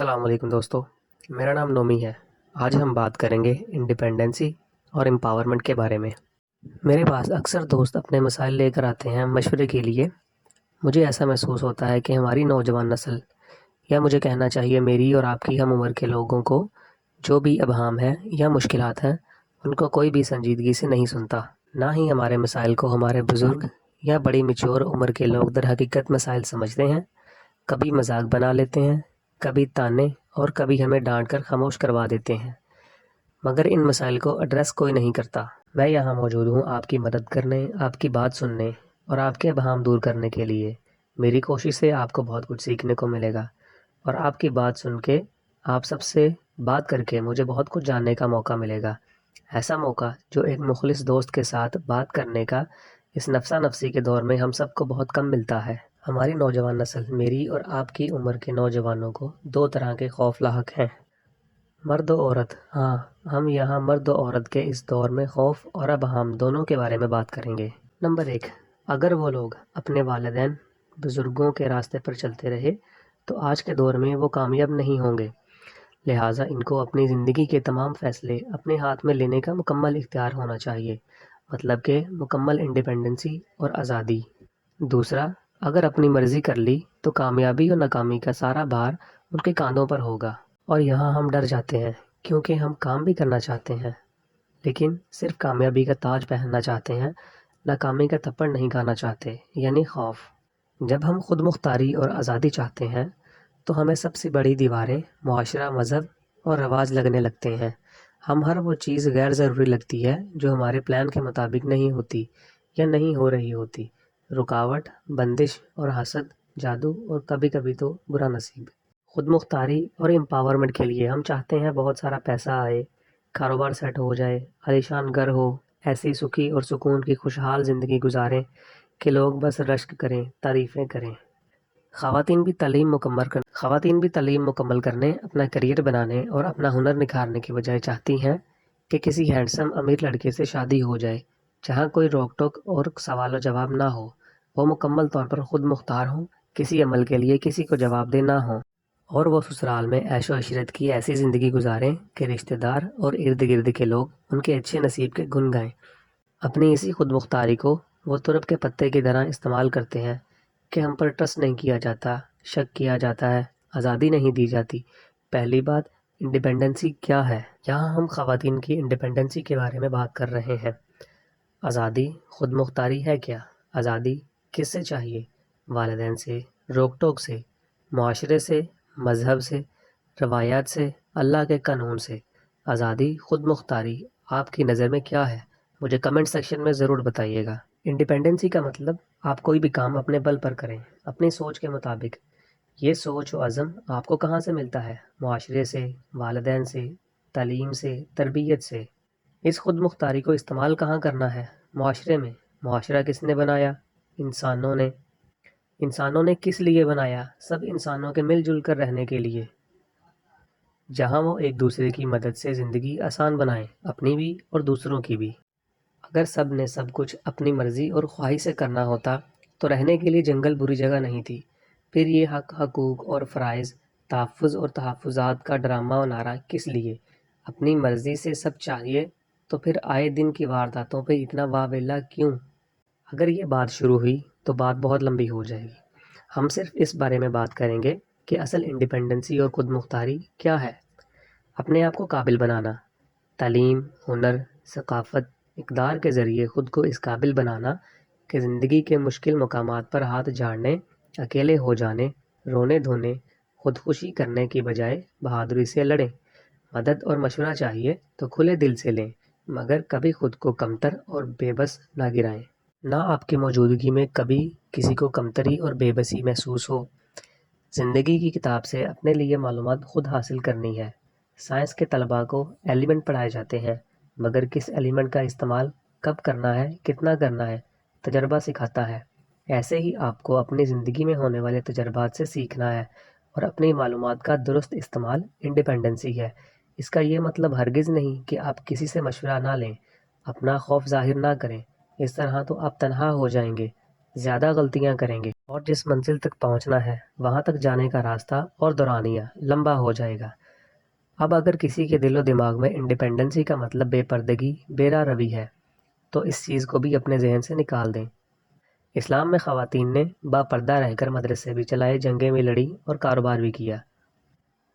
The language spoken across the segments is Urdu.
السلام علیکم دوستو، میرا نام نومی ہے۔ آج ہم بات کریں گے انڈیپینڈنسی اور امپاورمنٹ کے بارے میں۔ میرے پاس اکثر دوست اپنے مسائل لے کر آتے ہیں مشورے کے لیے۔ مجھے ایسا محسوس ہوتا ہے کہ ہماری نوجوان نسل، یا مجھے کہنا چاہیے میری اور آپ کی ہم عمر کے لوگوں کو، جو بھی ابہام ہیں یا مشکلات ہیں، ان کو کوئی بھی سنجیدگی سے نہیں سنتا۔ نہ ہی ہمارے مسائل کو ہمارے بزرگ یا بڑی میچور عمر کے لوگ در حقیقت مسائل سمجھتے ہیں۔ کبھی مذاق بنا لیتے ہیں، کبھی تانے اور کبھی ہمیں ڈانٹ کر خاموش کروا دیتے ہیں، مگر ان مسائل کو ایڈریس کوئی نہیں کرتا۔ میں یہاں موجود ہوں آپ کی مدد کرنے، آپ کی بات سننے اور آپ کے ابہام دور کرنے کے لیے۔ میری کوشش سے آپ کو بہت کچھ سیکھنے کو ملے گا، اور آپ کی بات سن کے، آپ سب سے بات کر کے مجھے بہت کچھ جاننے کا موقع ملے گا۔ ایسا موقع جو ایک مخلص دوست کے ساتھ بات کرنے کا اس نفسا نفسی کے دور میں ہم سب کو بہت کم ملتا ہے۔ ہماری نوجوان نسل میری اور آپ کی عمر کے نوجوانوں کو دو طرح کے خوف لاحق ہیں، مرد و عورت۔ ہاں، ہم یہاں مرد و عورت کے اس دور میں خوف اور ابہام دونوں کے بارے میں بات کریں گے۔ نمبر 1، اگر وہ لوگ اپنے والدین، بزرگوں کے راستے پر چلتے رہے تو آج کے دور میں وہ کامیاب نہیں ہوں گے۔ لہٰذا ان کو اپنی زندگی کے تمام فیصلے اپنے ہاتھ میں لینے کا مکمل اختیار ہونا چاہیے، مطلب کہ مکمل انڈیپینڈنسی اور آزادی۔ دوسرا، اگر اپنی مرضی کر لی تو کامیابی اور ناکامی کا سارا بھار ان کے کاندھوں پر ہوگا۔ اور یہاں ہم ڈر جاتے ہیں، کیونکہ ہم کام بھی کرنا چاہتے ہیں، لیکن صرف کامیابی کا تاج پہننا چاہتے ہیں، ناکامی کا تھپڑ نہیں کھانا چاہتے، یعنی خوف۔ جب ہم خود مختاری اور آزادی چاہتے ہیں تو ہمیں سب سے بڑی دیواریں معاشرہ، مذہب اور رواج لگنے لگتے ہیں۔ ہم ہر وہ چیز غیر ضروری لگتی ہے جو ہمارے پلان کے مطابق نہیں ہوتی یا نہیں ہو رہی ہوتی۔ رکاوٹ، بندش اور حسد، جادو اور کبھی کبھی تو برا نصیب۔ خود مختاری اور امپاورمنٹ کے لیے ہم چاہتے ہیں بہت سارا پیسہ آئے، کاروبار سیٹ ہو جائے، عالیشان گھر ہو، ایسی سکھی اور سکون کی خوشحال زندگی گزاریں کہ لوگ بس رشک کریں، تعریفیں کریں۔ خواتین بھی تعلیم مکمل کرنے، اپنا کیریئر بنانے اور اپنا ہنر نکھارنے کے بجائے چاہتی ہیں کہ کسی ہینڈسم امیر لڑکے سے شادی ہو جائے، جہاں کوئی روک ٹوک اور سوال و جواب نہ ہو۔ وہ مکمل طور پر خود مختار ہوں، کسی عمل کے لیے کسی کو جواب دہ نہ ہوں، اور وہ سسرال میں عیش و عشرت کی ایسی زندگی گزاریں کہ رشتہ دار اور ارد گرد کے لوگ ان کے اچھے نصیب کے گن گائیں۔ اپنی اسی خود مختاری کو وہ ترپ کے پتے کی طرح استعمال کرتے ہیں کہ ہم پر ٹرسٹ نہیں کیا جاتا، شک کیا جاتا ہے، آزادی نہیں دی جاتی۔ پہلی بات، انڈیپینڈنسی کیا ہے؟ یہاں ہم خواتین کی انڈیپینڈنسی کے بارے میں بات کر رہے ہیں۔ آزادی، خود مختاری ہے کیا؟ آزادی کس سے چاہیے؟ والدین سے، روک ٹوک سے، معاشرے سے، مذہب سے، روایات سے، اللہ کے قانون سے۔ آزادی، خود مختاری آپ کی نظر میں کیا ہے؟ مجھے کمنٹ سیکشن میں ضرور بتائیے گا۔ انڈیپینڈنسی کا مطلب آپ کوئی بھی کام اپنے بل پر کریں، اپنی سوچ کے مطابق۔ یہ سوچ و عزم آپ کو کہاں سے ملتا ہے؟ معاشرے سے، والدین سے، تعلیم سے، تربیت سے۔ اس خود مختاری کو استعمال کہاں کرنا ہے؟ معاشرے میں۔ معاشرہ کس نے بنایا؟ انسانوں نے۔ انسانوں نے کس لیے بنایا؟ سب انسانوں کے مل جل کر رہنے کے لیے، جہاں وہ ایک دوسرے کی مدد سے زندگی آسان بنائیں، اپنی بھی اور دوسروں کی بھی۔ اگر سب نے سب کچھ اپنی مرضی اور خواہش سے کرنا ہوتا تو رہنے کے لیے جنگل بری جگہ نہیں تھی۔ پھر یہ حق، حقوق اور فرائض، تحفظ اور تحفظات کا ڈرامہ و نعرہ کس لیے؟ اپنی مرضی سے سب چاہیے تو پھر آئے دن کی وارداتوں پہ اتنا واویلا کیوں؟ اگر یہ بات شروع ہوئی تو بات بہت لمبی ہو جائے گی۔ ہم صرف اس بارے میں بات کریں گے کہ اصل انڈیپینڈنسی اور خود مختاری کیا ہے۔ اپنے آپ کو قابل بنانا، تعلیم، ہنر، ثقافت، اقدار کے ذریعے خود کو اس قابل بنانا کہ زندگی کے مشکل مقامات پر ہاتھ جھاڑنے، اکیلے ہو جانے، رونے دھونے، خودکشی کرنے کی بجائے بہادری سے لڑیں۔ مدد اور مشورہ چاہیے تو کھلے دل سے لیں، مگر کبھی خود کو کمتر اور بے بس نہ گرائیں۔ نہ آپ کی موجودگی میں کبھی کسی کو کمتری اور بے بسی محسوس ہو۔ زندگی کی کتاب سے اپنے لیے معلومات خود حاصل کرنی ہے۔ سائنس کے طلباء کو ایلیمنٹ پڑھائے جاتے ہیں، مگر کس ایلیمنٹ کا استعمال کب کرنا ہے، کتنا کرنا ہے، تجربہ سکھاتا ہے۔ ایسے ہی آپ کو اپنی زندگی میں ہونے والے تجربات سے سیکھنا ہے، اور اپنی معلومات کا درست استعمال انڈیپینڈنسی ہے۔ اس کا یہ مطلب ہرگز نہیں کہ آپ کسی سے مشورہ نہ لیں، اپنا خوف ظاہر نہ کریں۔ اس طرح تو آپ تنہا ہو جائیں گے، زیادہ غلطیاں کریں گے۔ اور جس منزل تک پہنچنا ہے وہاں تک جانے کا راستہ اور دورانیہ لمبا ہو جائے گا۔ اب اگر کسی کے دل و دماغ میں انڈیپینڈنسی کا مطلب بے پردگی، بے راہ روی ہے تو اس چیز کو بھی اپنے ذہن سے نکال دیں۔ اسلام میں خواتین نے با پردہ رہ کر مدرسے بھی چلائے، جنگیں بھی لڑی اور کاروبار بھی کیا۔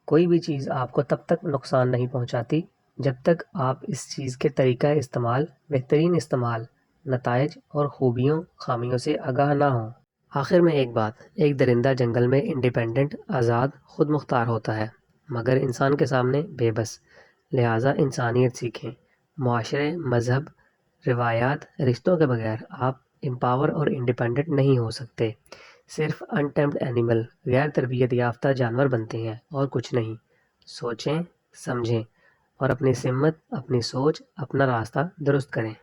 کوئی بھی چیز آپ کو تب تک نقصان نہیں پہنچاتی جب تک آپ اس چیز کے طریقہ استعمال، بہترین استعمال، نتائج اور خوبیوں خامیوں سے آگاہ نہ ہوں۔ آخر میں ایک بات، ایک درندہ جنگل میں انڈیپینڈنٹ، آزاد، خود مختار ہوتا ہے، مگر انسان کے سامنے بے بس۔ لہٰذا انسانیت سیکھیں۔ معاشرے، مذہب، روایات، رشتوں کے بغیر آپ امپاور اور انڈیپینڈنٹ نہیں ہو سکتے۔ صرف انٹیمپڈ اینیمل، غیر تربیت یافتہ جانور بنتے ہیں اور کچھ نہیں۔ سوچیں، سمجھیں اور اپنی سمت، اپنی سوچ، اپنا راستہ درست کریں۔